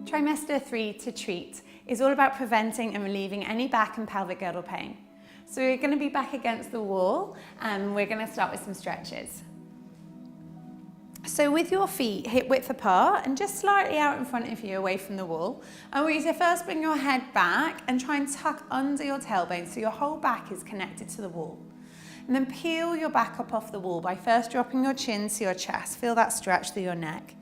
Trimester 3 to treat is all about preventing and relieving any back and pelvic girdle pain. So we're going to be back against the wall and we're going to start with some stretches. So with your feet hip width apart and just slightly out in front of you away from the wall, I want you to first bring your head back and try and tuck under your tailbone so your whole back is connected to the wall. And then peel your back up off the wall by first dropping your chin to your chest. Feel that stretch through your neck.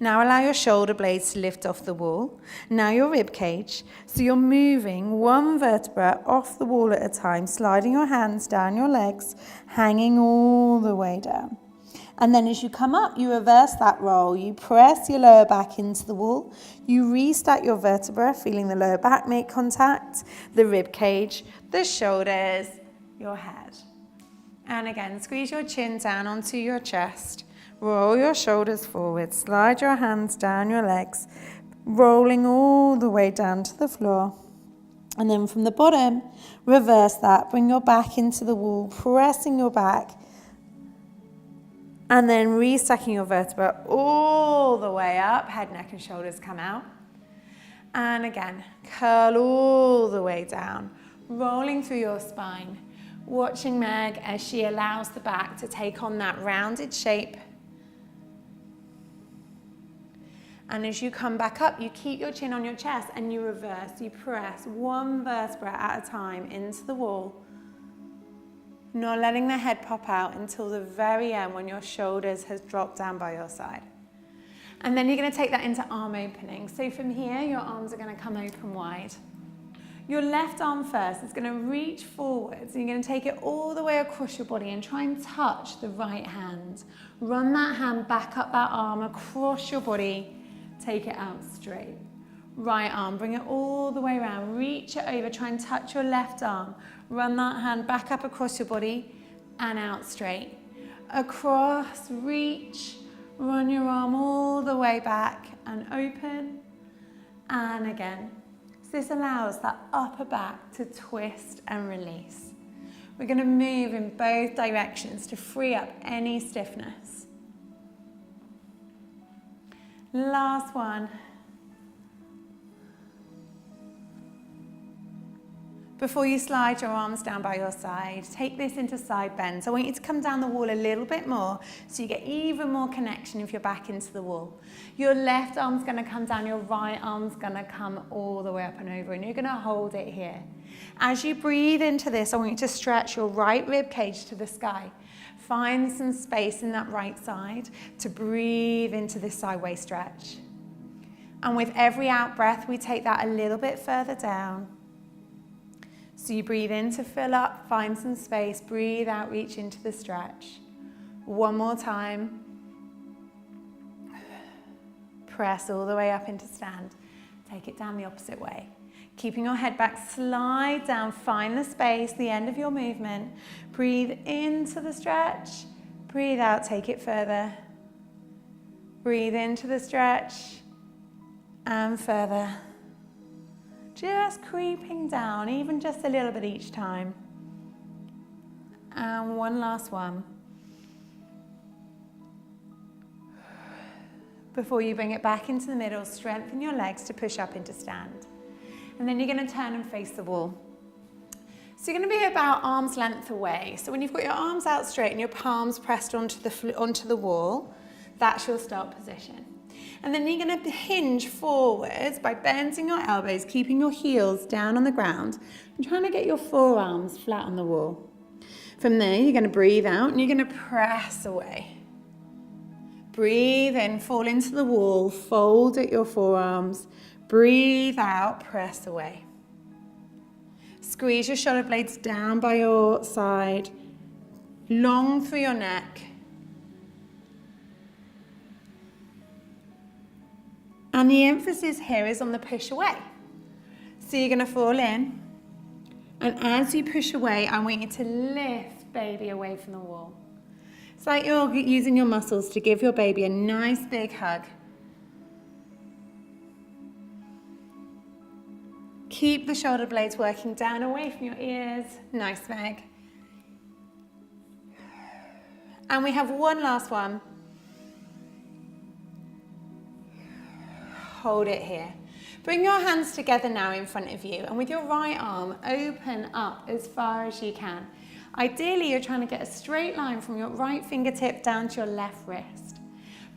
Now allow your shoulder blades to lift off the wall. Now your rib cage. So you're moving one vertebra off the wall at a time, sliding your hands down your legs, hanging all the way down. And then as you come up, you reverse that roll. You press your lower back into the wall. You restack your vertebra, feeling the lower back make contact, the rib cage, the shoulders, your head. And again, squeeze your chin down onto your chest. Roll your shoulders forward. Slide your hands down your legs, rolling all the way down to the floor. And then from the bottom, reverse that. Bring your back into the wall, pressing your back. And then restacking your vertebra all the way up. Head, neck, and shoulders come out. And again, curl all the way down, rolling through your spine. Watching Meg as she allows the back to take on that rounded shape. And as you come back up, you keep your chin on your chest and you reverse. You press one vertebra at a time into the wall. Not letting the head pop out until the very end when your shoulders has dropped down by your side. And then you're going to take that into arm opening. So from here, your arms are going to come open wide. Your left arm first is going to reach forwards and you're going to take it all the way across your body and try and touch the right hand. Run that hand back up that arm across your body. Take it out straight. Right arm, bring it all the way around. Reach it over, try and touch your left arm. Run that hand back up across your body and out straight. Across, reach, run your arm all the way back and open. And again. This allows that upper back to twist and release. We're going to move in both directions to free up any stiffness. Last one. Before you slide your arms down by your side, take this into side bends. I want you to come down the wall a little bit more so you get even more connection of your back into the wall. Your left arm's going to come down, your right arm's going to come all the way up and over, and you're going to hold it here. As you breathe into this, I want you to stretch your right rib cage to the sky. Find some space in that right side to breathe into this sideways stretch. And with every out breath, we take that a little bit further down. So you breathe in to fill up, find some space, breathe out, reach into the stretch. One more time. Press all the way up into stand. Take it down the opposite way. Keeping your head back, slide down, find the space, the end of your movement. Breathe into the stretch, breathe out, take it further. Breathe into the stretch and further. Just creeping down, even just a little bit each time. And one last one. Before you bring it back into the middle, strengthen your legs to push up into stand. And then you're going to turn and face the wall. So you're going to be about arm's length away. So when you've got your arms out straight and your palms pressed onto the wall, that's your start position. And then you're going to hinge forwards by bending your elbows, keeping your heels down on the ground, and trying to get your forearms flat on the wall. From there, you're going to breathe out and you're going to press away. Breathe in, fall into the wall, fold at your forearms. Breathe out, press away. Squeeze your shoulder blades down by your side, long through your neck. And the emphasis here is on the push away. So you're going to fall in. And as you push away, I want you to lift baby away from the wall. It's like you're using your muscles to give your baby a nice big hug. Keep the shoulder blades working down away from your ears. Nice, Meg. And we have one last one. Hold it here. Bring your hands together now in front of you, and with your right arm, open up as far as you can. Ideally, you're trying to get a straight line from your right fingertip down to your left wrist.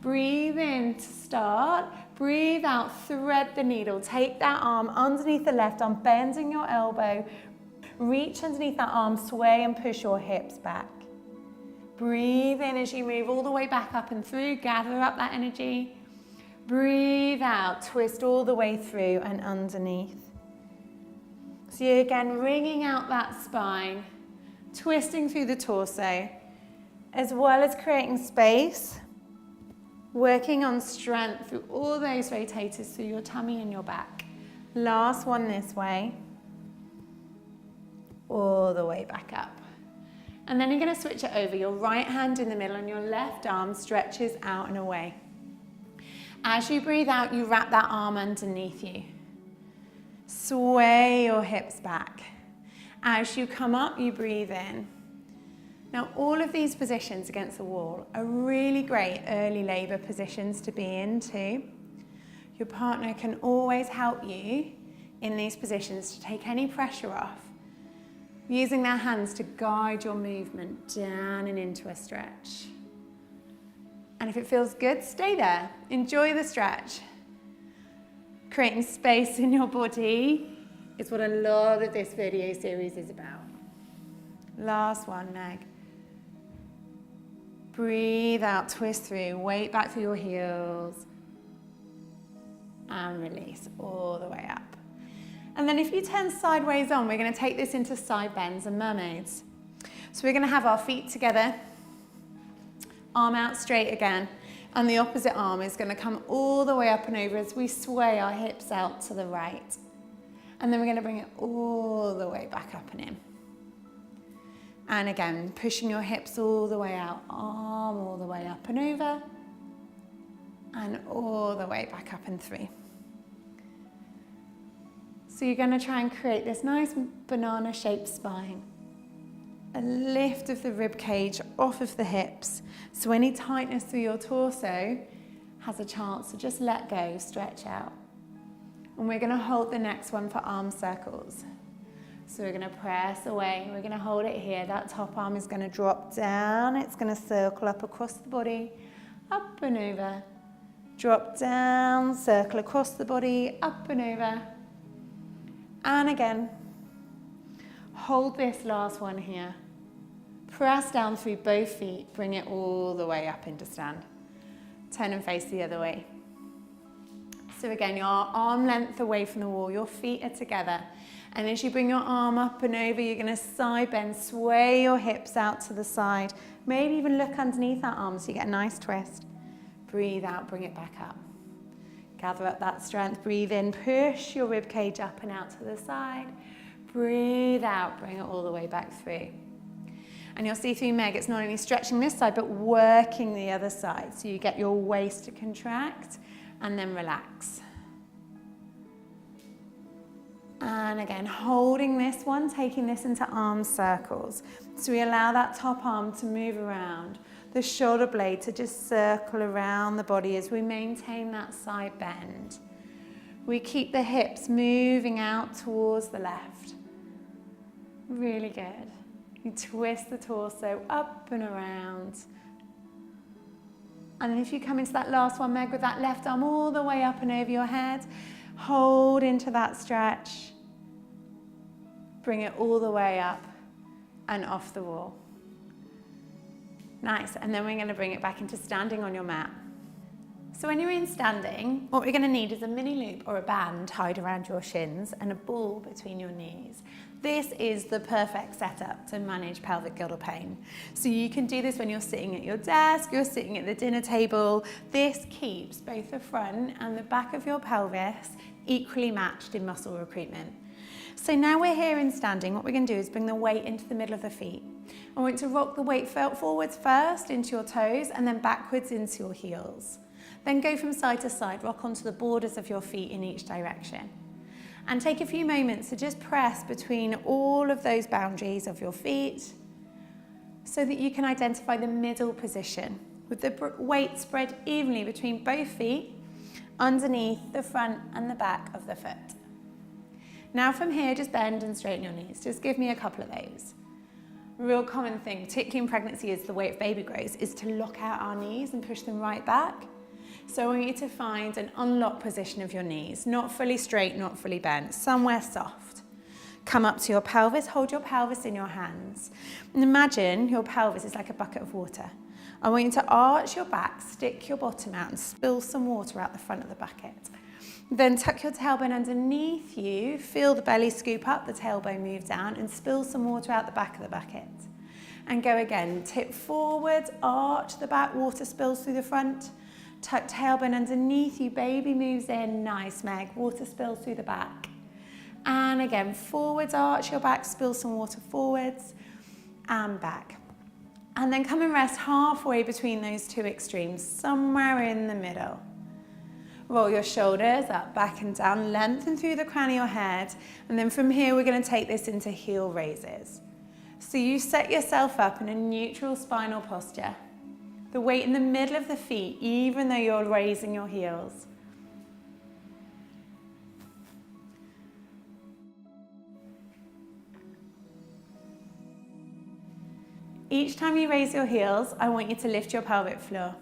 Breathe in to start. Breathe out, thread the needle. Take that arm underneath the left arm, bending your elbow. Reach underneath that arm, sway and push your hips back. Breathe in as you move all the way back up and through. Gather up that energy. Breathe out, twist all the way through and underneath. So you're again wringing out that spine, twisting through the torso, as well as creating space, working on strength through all those rotators through your tummy and your back. Last one this way, all the way back up. And then you're going to switch it over. Your right hand in the middle and your left arm stretches out and away. As you breathe out, you wrap that arm underneath you. Sway your hips back. As you come up, you breathe in. Now, all of these positions against the wall are really great early labour positions to be in too. Your partner can always help you in these positions to take any pressure off, using their hands to guide your movement down and into a stretch. And if it feels good, stay there. Enjoy the stretch. Creating space in your body is what a lot of this video series is about. Last one, Meg. Breathe out, twist through, weight back through your heels. And release all the way up. And then if you turn sideways on, we're going to take this into side bends and mermaids. So we're going to have our feet together. Arm out straight again, and the opposite arm is going to come all the way up and over as we sway our hips out to the right. And then we're going to bring it all the way back up and in. And again, pushing your hips all the way out, arm all the way up and over, and all the way back up and through. So you're going to try and create this nice banana-shaped spine. A lift of the rib cage off of the hips, so any tightness through your torso has a chance to just let go, stretch out. And we're going to hold the next one for arm circles. So we're going to press away, we're going to hold it here. That top arm is going to drop down, it's going to circle up across the body, up and over. Drop down, circle across the body, up and over. And again. Hold this last one here. Press down through both feet, bring it all the way up into stand. Turn and face the other way. So again, your arm length away from the wall, your feet are together. And as you bring your arm up and over, you're going to side bend, sway your hips out to the side. Maybe even look underneath that arm so you get a nice twist. Breathe out, bring it back up. Gather up that strength, breathe in, push your rib cage up and out to the side. Breathe out, bring it all the way back through. And you'll see through Meg, it's not only stretching this side, but working the other side. So you get your waist to contract and then relax. And again, holding this one, taking this into arm circles. So we allow that top arm to move around, the shoulder blade to just circle around the body as we maintain that side bend. We keep the hips moving out towards the left. Really good. You twist the torso up and around. And then if you come into that last one, Meg, with that left arm all the way up and over your head, hold into that stretch. Bring it all the way up and off the wall. Nice. And then we're going to bring it back into standing on your mat. So when you're in standing, what we're going to need is a mini loop or a band tied around your shins and a ball between your knees. This is the perfect setup to manage pelvic girdle pain. So you can do this when you're sitting at your desk, you're sitting at the dinner table. This keeps both the front and the back of your pelvis equally matched in muscle recruitment. So now we're here in standing, what we're going to do is bring the weight into the middle of the feet. I want to rock the weight forwards first into your toes and then backwards into your heels. Then go from side to side, rock onto the borders of your feet in each direction. And take a few moments to just press between all of those boundaries of your feet. so that you can identify the middle position with the weight spread evenly between both feet, underneath the front and the back of the foot. Now from here, just bend and straighten your knees. Just give me a couple of those. A real common thing, particularly in pregnancy as the weight of baby grows, is to lock out our knees and push them right back. So I want you to find an unlocked position of your knees, not fully straight, not fully bent, somewhere soft. Come up to your pelvis, hold your pelvis in your hands. And imagine your pelvis is like a bucket of water. I want you to arch your back, stick your bottom out and spill some water out the front of the bucket. Then tuck your tailbone underneath you, feel the belly scoop up, the tailbone move down and spill some water out the back of the bucket. And go again, tip forwards, arch the back, water spills through the front. Tuck tailbone underneath you, baby moves in, nice Meg, water spills through the back. And again, forwards, arch your back, spill some water forwards and back. And then come and rest halfway between those two extremes, somewhere in the middle. Roll your shoulders up, back and down, lengthen through the crown of your head. And then from here, we're going to take this into heel raises. So you set yourself up in a neutral spinal posture. The weight in the middle of the feet, even though you're raising your heels. Each time you raise your heels, I want you to lift your pelvic floor.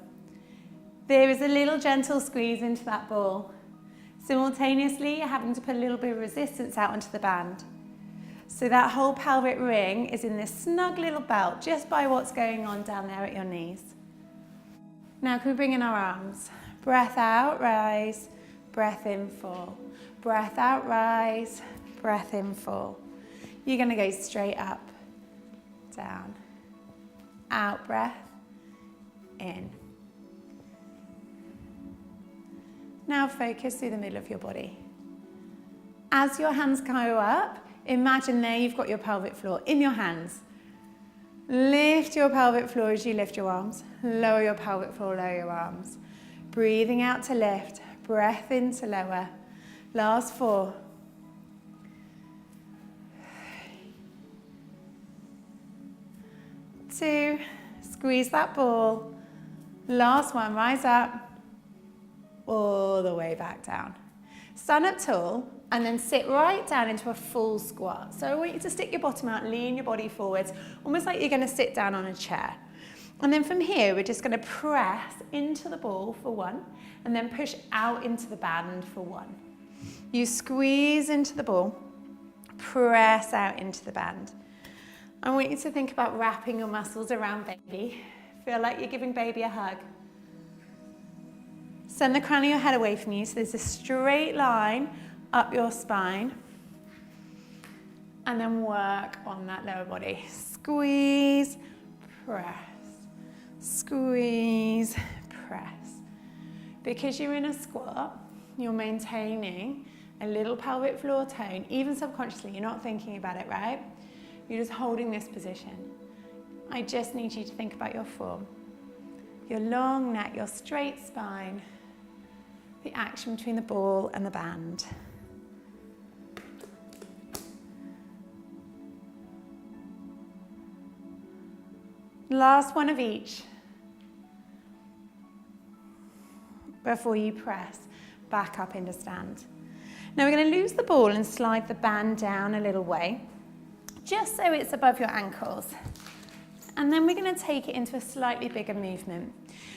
There is a little gentle squeeze into that ball. Simultaneously, you're having to put a little bit of resistance out onto the band. So that whole pelvic ring is in this snug little belt just by what's going on down there at your knees. Now can we bring in our arms? Breath out, rise, breath in, fall. Breath out, rise, breath in, fall. You're going to go straight up, down, out breath, in. Now focus through the middle of your body. As your hands go up, imagine there you've got your pelvic floor in your hands. Lift your pelvic floor as you lift your arms. Lower your pelvic floor, lower your arms. Breathing out to lift, breath in to lower. Last 4. 2, squeeze that ball. Last one, rise up. All the way back down. Stand up tall and then sit right down into a full squat. So I want you to stick your bottom out, lean your body forwards, almost like you're going to sit down on a chair. And then from here, we're just going to press into the ball for 1 and then push out into the band for 1. You squeeze into the ball, press out into the band. I want you to think about wrapping your muscles around baby. Feel like you're giving baby a hug. Send the crown of your head away from you so there's a straight line up your spine. And then work on that lower body. Squeeze, press, squeeze, press. Because you're in a squat, you're maintaining a little pelvic floor tone, even subconsciously, you're not thinking about it, right? You're just holding this position. I just need you to think about your form. Your long neck, your straight spine, the action between the ball and the band. Last one of each before you press back up into stand. Now we're going to lose the ball and slide the band down a little way, just so it's above your ankles. And then we're going to take it into a slightly bigger movement.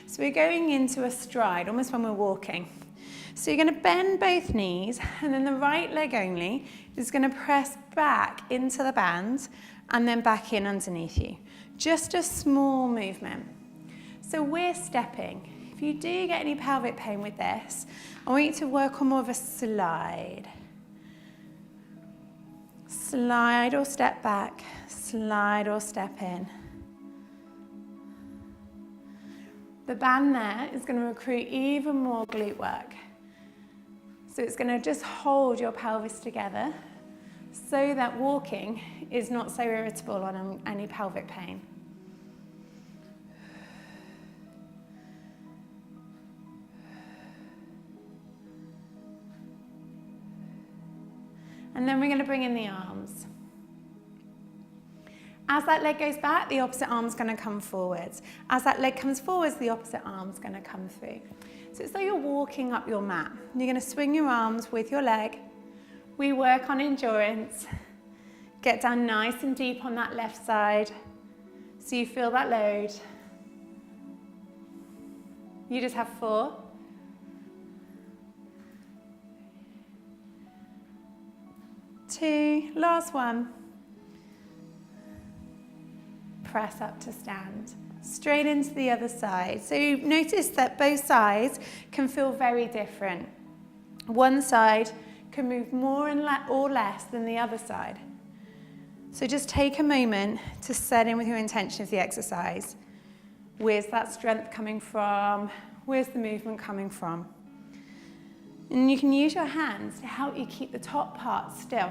So we're going into a stride, almost when we're walking. So you're going to bend both knees, and then the right leg only is going to press back into the band and then back in underneath you. Just a small movement. So we're stepping. If you do get any pelvic pain with this, I want you to work on more of a slide. Slide or step back, slide or step in. The band there is going to recruit even more glute work. So it's going to just hold your pelvis together so that walking is not so irritable on any pelvic pain. And then we're going to bring in the arms. As that leg goes back, the opposite arm's going to come forwards. As that leg comes forwards, the opposite arm's going to come through. So it's like you're walking up your mat. You're going to swing your arms with your leg. We work on endurance. Get down nice and deep on that left side so you feel that load. You just have 4. 2, last one. Press up to stand. Straight into the other side. So you notice that both sides can feel very different. One side can move more or less than the other side. So just take a moment to set in with your intention of the exercise. Where's that strength coming from? Where's the movement coming from? And you can use your hands to help you keep the top part still.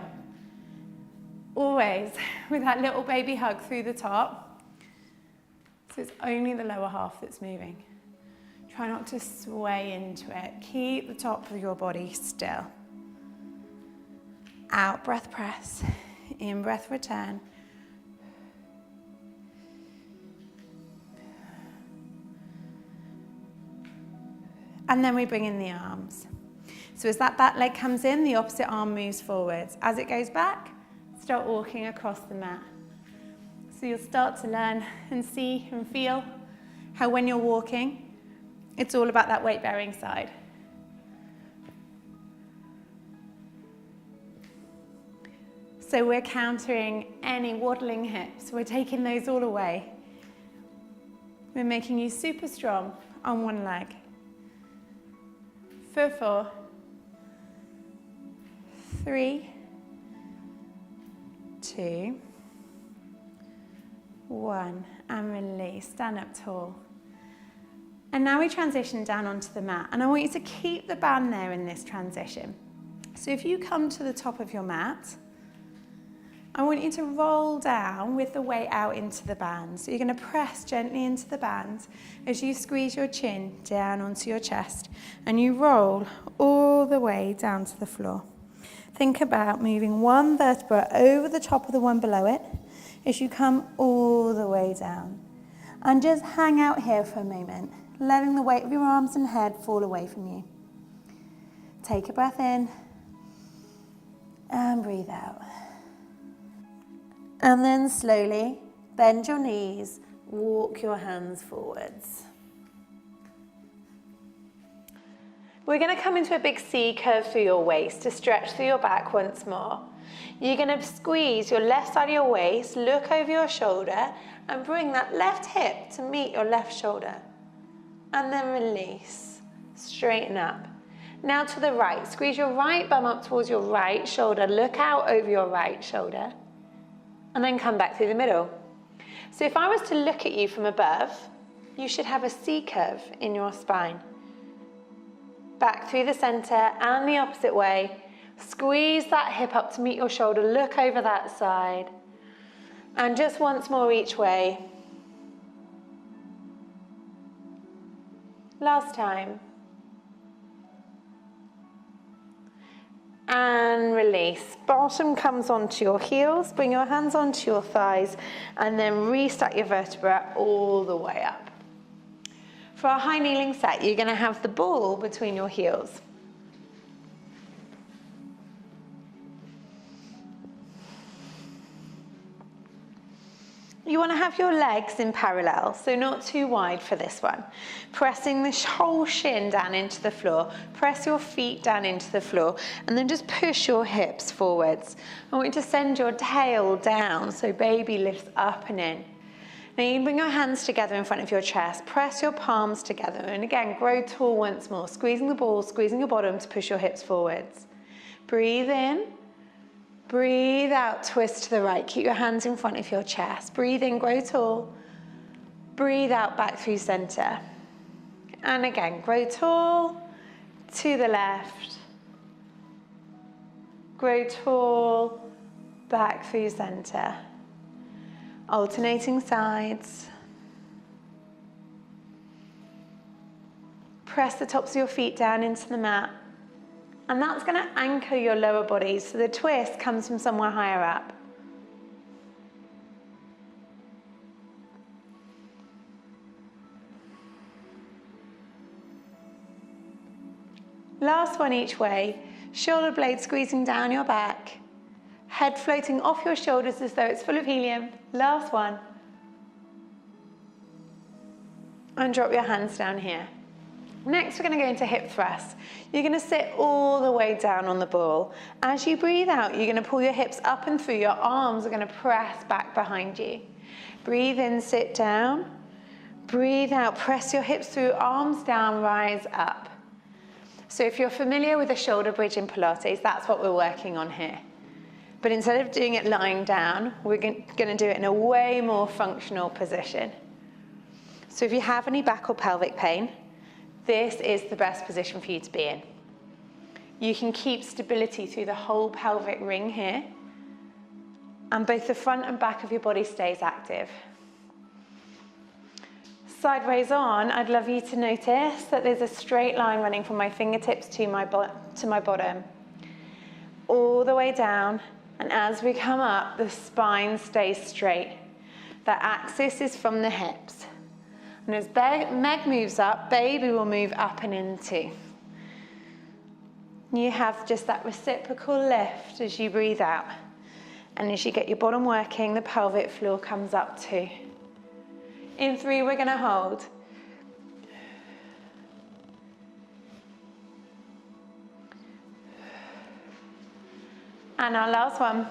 Always with that little baby hug through the top. So it's only the lower half that's moving. Try not to sway into it. Keep the top of your body still. Out breath press. In breath return. And then we bring in the arms. So as that back leg comes in, the opposite arm moves forwards. As it goes back, start walking across the mat. So you'll start to learn and see and feel how when you're walking, it's all about that weight-bearing side. So we're countering any waddling hips. We're taking those all away. We're making you super strong on one leg. For 4, 3, 2, 1, and release. Stand up tall. And now we transition down onto the mat. And I want you to keep the band there in this transition. So if you come to the top of your mat, I want you to roll down with the weight out into the band. So you're going to press gently into the band as you squeeze your chin down onto your chest and you roll all the way down to the floor. Think about moving one vertebra over the top of the one below it as you come all the way down. And just hang out here for a moment, letting the weight of your arms and head fall away from you. Take a breath in and breathe out. And then slowly bend your knees, walk your hands forwards. We're going to come into a big C curve through your waist to stretch through your back once more. You're going to squeeze your left side of your waist, look over your shoulder and bring that left hip to meet your left shoulder. And then release, straighten up. Now to the right, squeeze your right bum up towards your right shoulder, look out over your right shoulder. And then come back through the middle. So if I was to look at you from above, you should have a C curve in your spine. Back through the center and the opposite way. Squeeze that hip up to meet your shoulder, look over that side. And just once more each way. Last time. And release. Bottom comes onto your heels, bring your hands onto your thighs, and then restack your vertebra all the way up. For our high kneeling set, you're going to have the ball between your heels. You want to have your legs in parallel, so not too wide for this one. Pressing the whole shin down into the floor. Press your feet down into the floor and then just push your hips forwards. I want you to send your tail down so baby lifts up and in. Now you can bring your hands together in front of your chest. Press your palms together and again, grow tall once more. Squeezing the ball, squeezing your bottom to push your hips forwards. Breathe in. Breathe out, twist to the right. Keep your hands in front of your chest. Breathe in, grow tall. Breathe out, back through center. And again, grow tall, to the left. Grow tall, back through center. Alternating sides. Press the tops of your feet down into the mat. And that's going to anchor your lower body, so the twist comes from somewhere higher up. Last one each way. Shoulder blades squeezing down your back. Head floating off your shoulders as though it's full of helium. Last one. And drop your hands down here. Next, we're going to go into hip thrusts. You're going to sit all the way down on the ball. As you breathe out, you're going to pull your hips up and through. Your arms are going to press back behind you. Breathe in, sit down. Breathe out, press your hips through, arms down, rise up. So if you're familiar with a shoulder bridge in Pilates, that's what we're working on here. But instead of doing it lying down, we're going to do it in a way more functional position. So if you have any back or pelvic pain, this is the best position for you to be in. You can keep stability through the whole pelvic ring here, and both the front and back of your body stays active. Sideways on, I'd love you to notice that there's a straight line running from my fingertips to my bottom, all the way down, and as we come up, the spine stays straight. That axis is from the hips. And as Meg moves up, baby will move up and in too. You have just that reciprocal lift as you breathe out. And as you get your bottom working, the pelvic floor comes up too. In 3, we're going to hold. And our last one.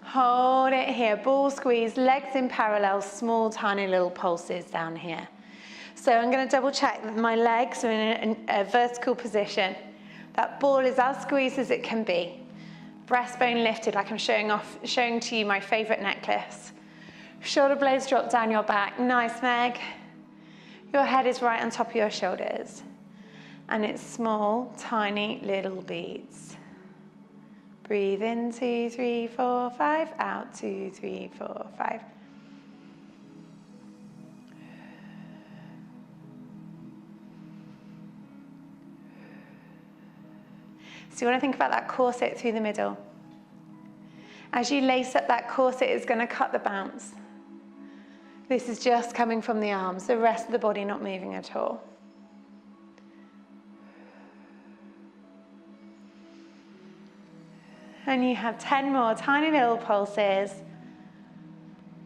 Hold it here, ball squeeze, legs in parallel, small tiny little pulses down here. So I'm going to double check that my legs are in a vertical position. That ball is as squeezed as it can be. Breastbone lifted like I'm showing to you my favourite necklace. Shoulder blades drop down your back. Nice, Meg. Your head is right on top of your shoulders. And it's small, tiny little beats. Breathe in, 2, 3, 4, 5. Out, 2, 3, 4, 5. So you want to think about that corset through the middle. As you lace up that corset, it's going to cut the bounce. This is just coming from the arms, the rest of the body not moving at all. And you have 10 more tiny little pulses.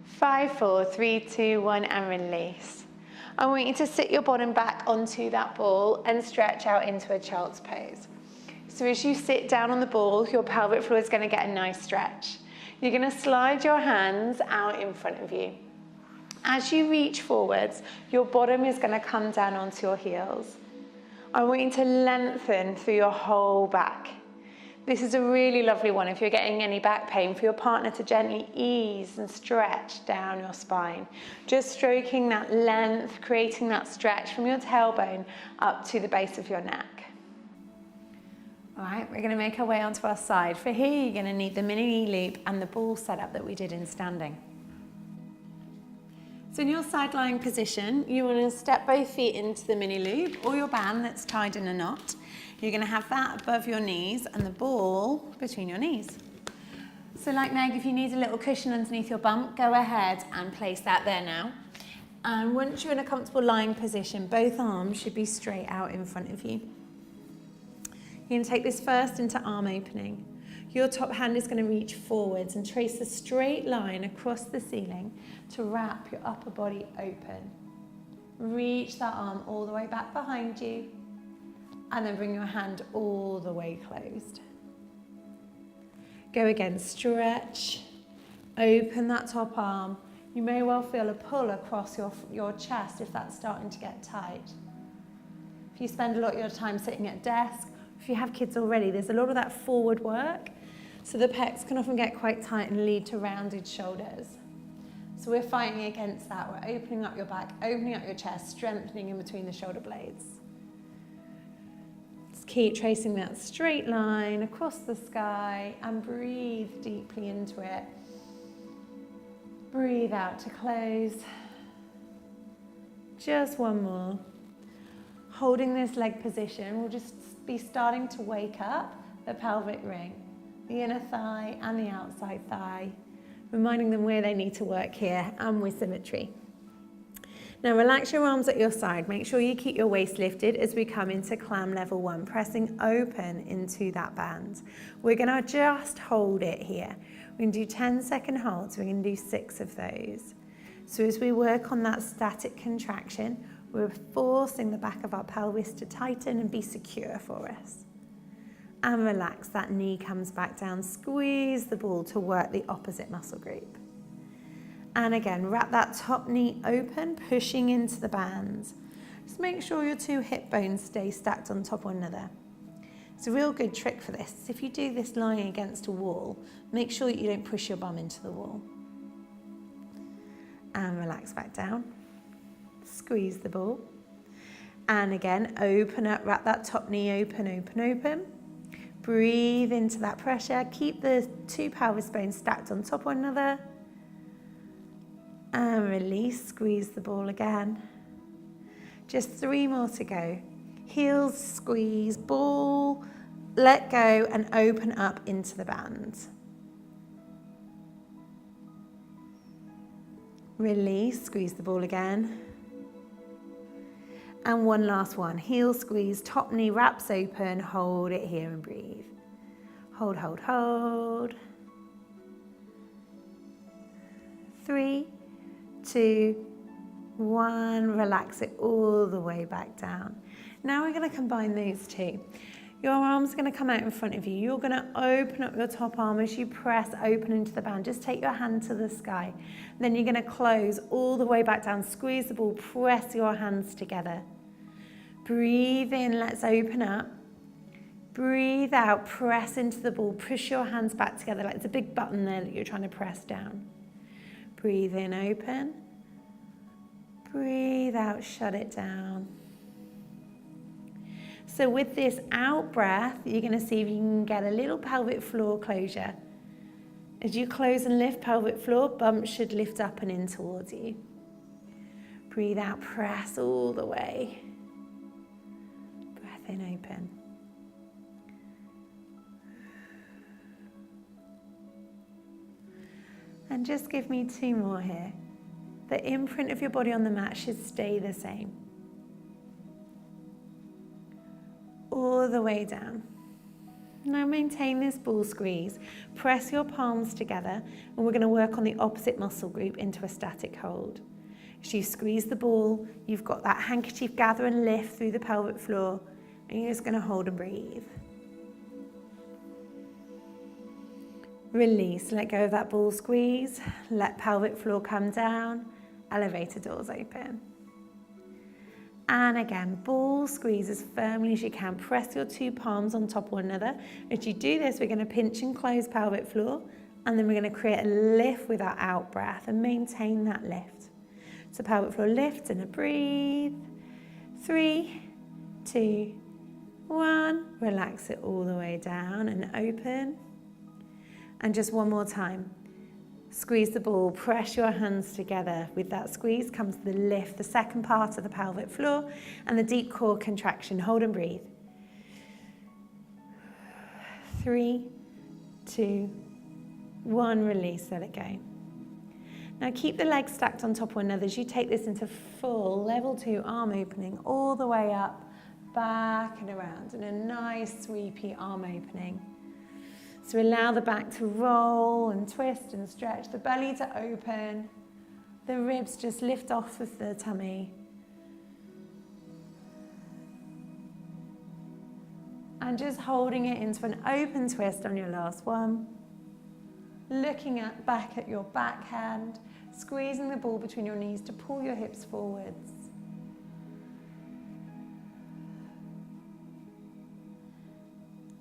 5, 4, 3, 2, 1, and release. I want you to sit your bottom back onto that ball and stretch out into a child's pose. So as you sit down on the ball, your pelvic floor is going to get a nice stretch. You're going to slide your hands out in front of you. As you reach forwards, your bottom is going to come down onto your heels. I want you to lengthen through your whole back. This is a really lovely one if you're getting any back pain, for your partner to gently ease and stretch down your spine. Just stroking that length, creating that stretch from your tailbone up to the base of your neck. All right, we're going to make our way onto our side. For here, you're going to need the mini knee loop and the ball setup that we did in standing. So in your side lying position, you want to step both feet into the mini loop or your band that's tied in a knot. You're going to have that above your knees and the ball between your knees. So like Meg, if you need a little cushion underneath your bump, go ahead and place that there now. And once you're in a comfortable lying position, both arms should be straight out in front of you. You're going to take this first into arm opening. Your top hand is going to reach forwards and trace a straight line across the ceiling to wrap your upper body open. Reach that arm all the way back behind you and then bring your hand all the way closed. Go again, stretch, open that top arm. You may well feel a pull across your chest if that's starting to get tight. If you spend a lot of your time sitting at a desk, if you have kids already, there's a lot of that forward work. So the pecs can often get quite tight and lead to rounded shoulders. So we're fighting against that. We're opening up your back, opening up your chest, strengthening in between the shoulder blades. Just keep tracing that straight line across the sky and breathe deeply into it. Breathe out to close. Just one more. Holding this leg position, we'll just be starting to wake up the pelvic ring, the inner thigh and the outside thigh, reminding them where they need to work here and with symmetry. Now relax your arms at your side. Make sure you keep your waist lifted as we come into clam level 1, pressing open into that band. We're going to just hold it here. We're going to do 10-second holds. We're going to do 6 of those. So as we work on that static contraction, we're forcing the back of our pelvis to tighten and be secure for us. And relax, that knee comes back down. Squeeze the ball to work the opposite muscle group. And again, wrap that top knee open, pushing into the bands. Just make sure your 2 hip bones stay stacked on top of one another. It's a real good trick for this. If you do this lying against a wall, make sure that you don't push your bum into the wall. And relax back down. Squeeze the ball. And again, open up, wrap that top knee open, open, open. Breathe into that pressure. Keep the 2 pelvis bones stacked on top of one another. And release, squeeze the ball again. Just 3 more to go. Heels, squeeze, ball, let go and open up into the band. Release, squeeze the ball again. And one last one. Heel squeeze, top knee wraps open, hold it here and breathe. Hold, hold, hold. 3, 2, 1, relax it all the way back down. Now we're going to combine those 2. Your arms are going to come out in front of you. You're going to open up your top arm as you press open into the band. Just take your hand to the sky. Then you're going to close all the way back down. Squeeze the ball, press your hands together. Breathe in, let's open up. Breathe out, press into the ball. Push your hands back together like it's a big button there that you're trying to press down. Breathe in, open. Breathe out, shut it down. So with this out breath, you're going to see if you can get a little pelvic floor closure. As you close and lift pelvic floor, bump should lift up and in towards you. Breathe out, press all the way. Breath in, open. And just give me 2 more here. The imprint of your body on the mat should stay the same. All the way down. Now maintain this ball squeeze. Press your palms together and we're going to work on the opposite muscle group into a static hold. As you squeeze the ball, you've got that handkerchief gather and lift through the pelvic floor and you're just going to hold and breathe. Release, let go of that ball squeeze. Let pelvic floor come down. Elevator doors open. And again, ball squeeze as firmly as you can. Press your 2 palms on top of one another. As you do this, we're going to pinch and close pelvic floor, and then we're going to create a lift with our out breath and maintain that lift. So pelvic floor lift and a breathe. 3, 2, 1. Relax it all the way down and open. And just one more time. Squeeze the ball, press your hands together. With that squeeze comes the lift, the second part of the pelvic floor, and the deep core contraction. Hold and breathe. 3, 2, 1, release, let it go. Now keep the legs stacked on top of one another as you take this into full level 2 arm opening all the way up, back and around, and a nice sweepy arm opening. So allow the back to roll and twist and stretch, the belly to open, the ribs just lift off of the tummy. And just holding it into an open twist on your last one. Looking back at your backhand, squeezing the ball between your knees to pull your hips forwards.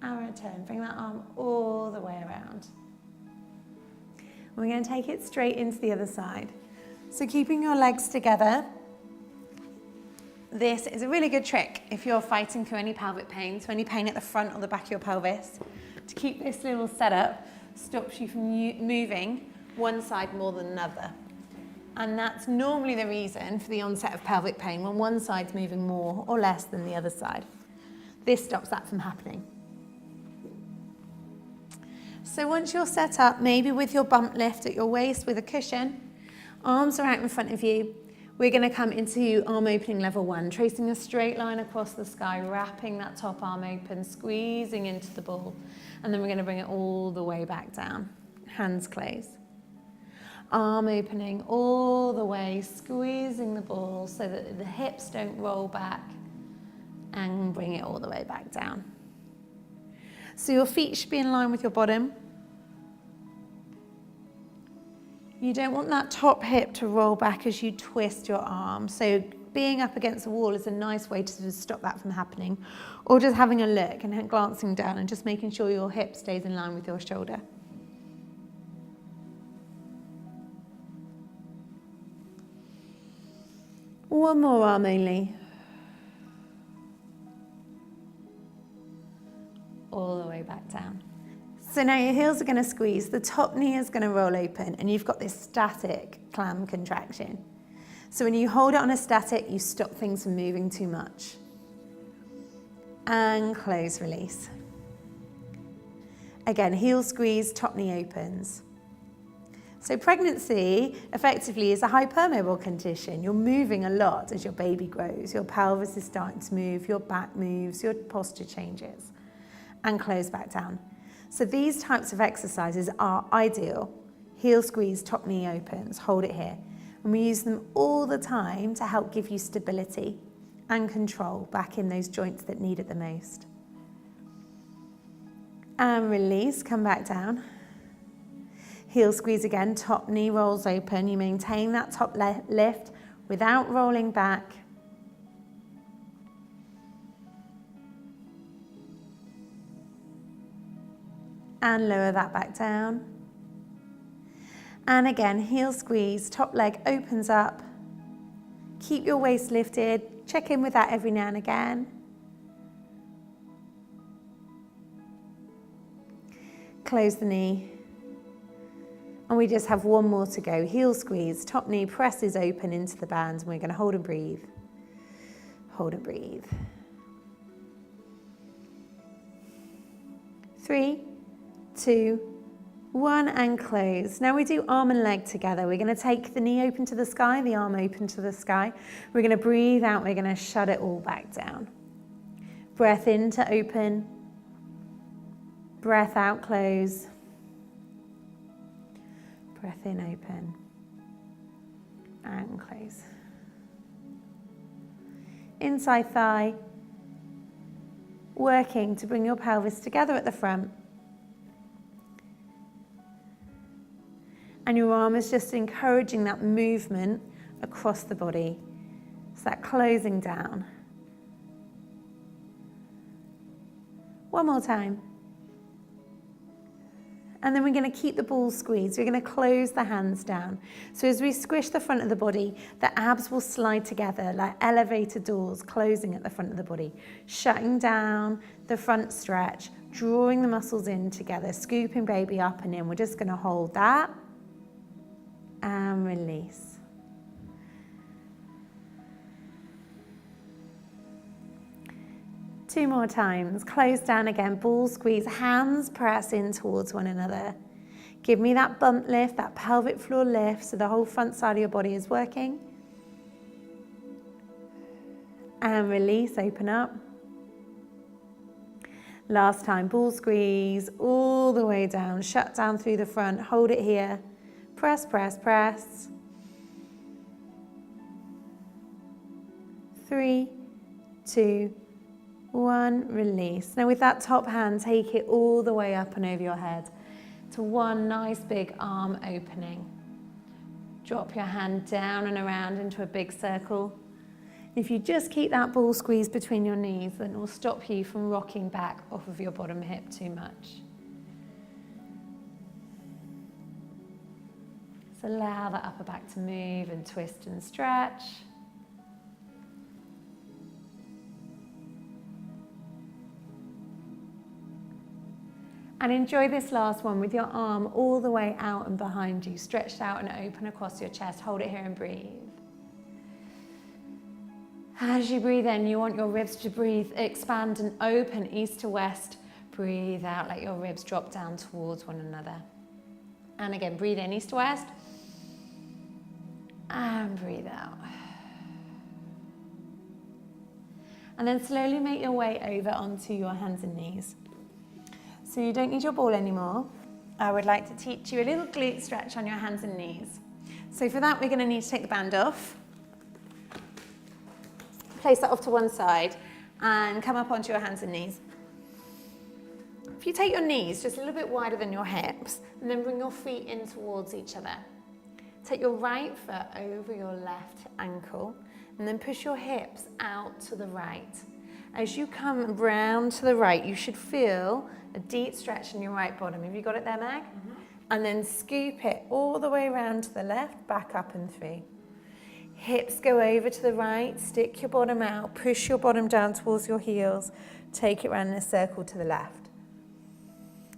And return, bring that arm all the way around. We're going to take it straight into the other side. So keeping your legs together, this is a really good trick if you're fighting through any pelvic pain, so any pain at the front or the back of your pelvis. To keep this little setup stops you from moving one side more than another. And that's normally the reason for the onset of pelvic pain, when one side's moving more or less than the other side. This stops that from happening. So once you're set up, maybe with your bump lift at your waist with a cushion, arms are out in front of you, We're going to come into arm opening level 1, tracing a straight line across the sky, wrapping that top arm open, squeezing into the ball. And then we're going to bring it all the way back down. Hands close. Arm opening all the way, squeezing the ball so that the hips don't roll back, and bring it all the way back down. So your feet should be in line with your bottom. You don't want that top hip to roll back as you twist your arm. So being up against the wall is a nice way to sort of stop that from happening. Or just having a look and glancing down and just making sure your hip stays in line with your shoulder. One more arm only. All the way back down. So now your heels are going to squeeze, the top knee is going to roll open, and you've got this static clam contraction. So when you hold it on a static, you stop things from moving too much. And close, release. Again, heel squeeze, top knee opens. So pregnancy effectively is a hypermobile condition. You're moving a lot as your baby grows. Your pelvis is starting to move, your back moves, your posture changes. And close back down. So these types of exercises are ideal. Heel squeeze, top knee opens, hold it here. And we use them all the time to help give you stability and control back in those joints that need it the most. And release, come back down. Heel squeeze again, top knee rolls open. You maintain that top lift without rolling back. And lower that back down. And again, heel squeeze, top leg opens up. Keep your waist lifted. Check in with that every now and again. Close the knee. And we just have one more to go. Heel squeeze, top knee presses open into the band. And we're going to hold and breathe. Hold and breathe. 3, 2, 1, and close. Now we do arm and leg together. We're going to take the knee open to the sky, the arm open to the sky. We're going to breathe out. We're going to shut it all back down. Breath in to open. Breath out, close. Breath in, open. And close. Inside thigh. Working to bring your pelvis together at the front. And your arm is just encouraging that movement across the body. It's that closing down. One more time. And then we're going to keep the ball squeezed. We're going to close the hands down. So as we squish the front of the body, the abs will slide together like elevator doors closing at the front of the body. Shutting down the front stretch, drawing the muscles in together, scooping baby up and in. We're just going to hold that. And release. Two more times. Close down again. Ball squeeze. Hands press in towards one another. Give me that bump lift, that pelvic floor lift, so the whole front side of your body is working. And release. Open up. Last time. Ball squeeze all the way down. Shut down through the front. Hold it here. Press, press, press. 3, 2, 1, release. Now with that top hand, take it all the way up and over your head to one nice big arm opening. Drop your hand down and around into a big circle. If you just keep that ball squeeze between your knees, then it will stop you from rocking back off of your bottom hip too much. So allow that upper back to move and twist and stretch. And enjoy this last one with your arm all the way out and behind you, stretched out and open across your chest. Hold it here and breathe. As you breathe in, you want your ribs to breathe, expand and open east to west. Breathe out, let your ribs drop down towards one another. And again, breathe in east to west. And breathe out. And then slowly make your way over onto your hands and knees. So you don't need your ball anymore. I would like to teach you a little glute stretch on your hands and knees. So for that, we're going to need to take the band off. Place that off to one side and come up onto your hands and knees. If you take your knees just a little bit wider than your hips and then bring your feet in towards each other. Take your right foot over your left ankle and then push your hips out to the right. As you come round to the right, you should feel a deep stretch in your right bottom. Have you got it there, Meg? Mm-hmm. And then scoop it all the way around to the left, back up and through. Hips go over to the right, stick your bottom out, push your bottom down towards your heels, take it round in a circle to the left.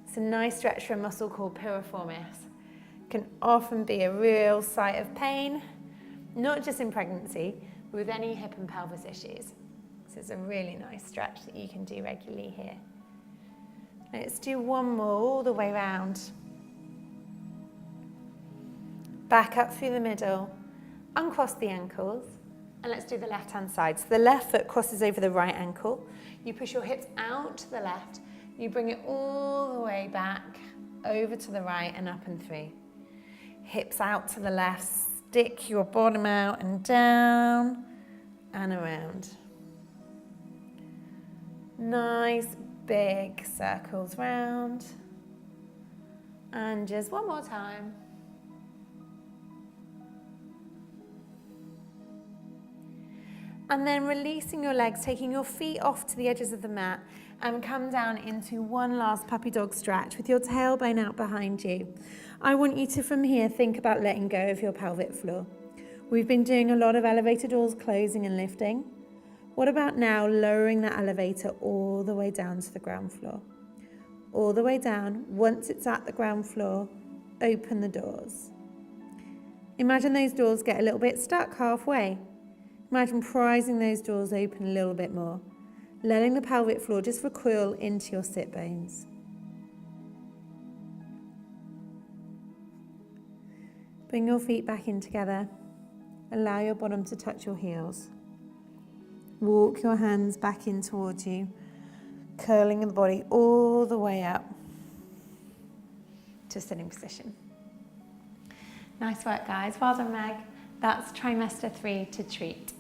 It's a nice stretch for a muscle called piriformis. Can often be a real site of pain, not just in pregnancy, but with any hip and pelvis issues. So it's a really nice stretch that you can do regularly here. Let's do one more all the way round. Back up through the middle, uncross the ankles, and let's do the left-hand side. So the left foot crosses over the right ankle. You push your hips out to the left, you bring it all the way back, over to the right and up and through. Hips out to the left, stick your bottom out and down and around. Nice big circles round. And just one more time. And then releasing your legs, taking your feet off to the edges of the mat and come down into one last puppy dog stretch with your tailbone out behind you. I want you to, from here, think about letting go of your pelvic floor. We've been doing a lot of elevator doors closing and lifting. What about now lowering that elevator all the way down to the ground floor? All the way down. Once it's at the ground floor, open the doors. Imagine those doors get a little bit stuck halfway. Imagine prizing those doors open a little bit more, letting the pelvic floor just recoil into your sit bones. Bring your feet back in together. Allow your bottom to touch your heels. Walk your hands back in towards you, curling the body all the way up to sitting position. Nice work, guys. Well done, Meg. That's trimester 3 to treat.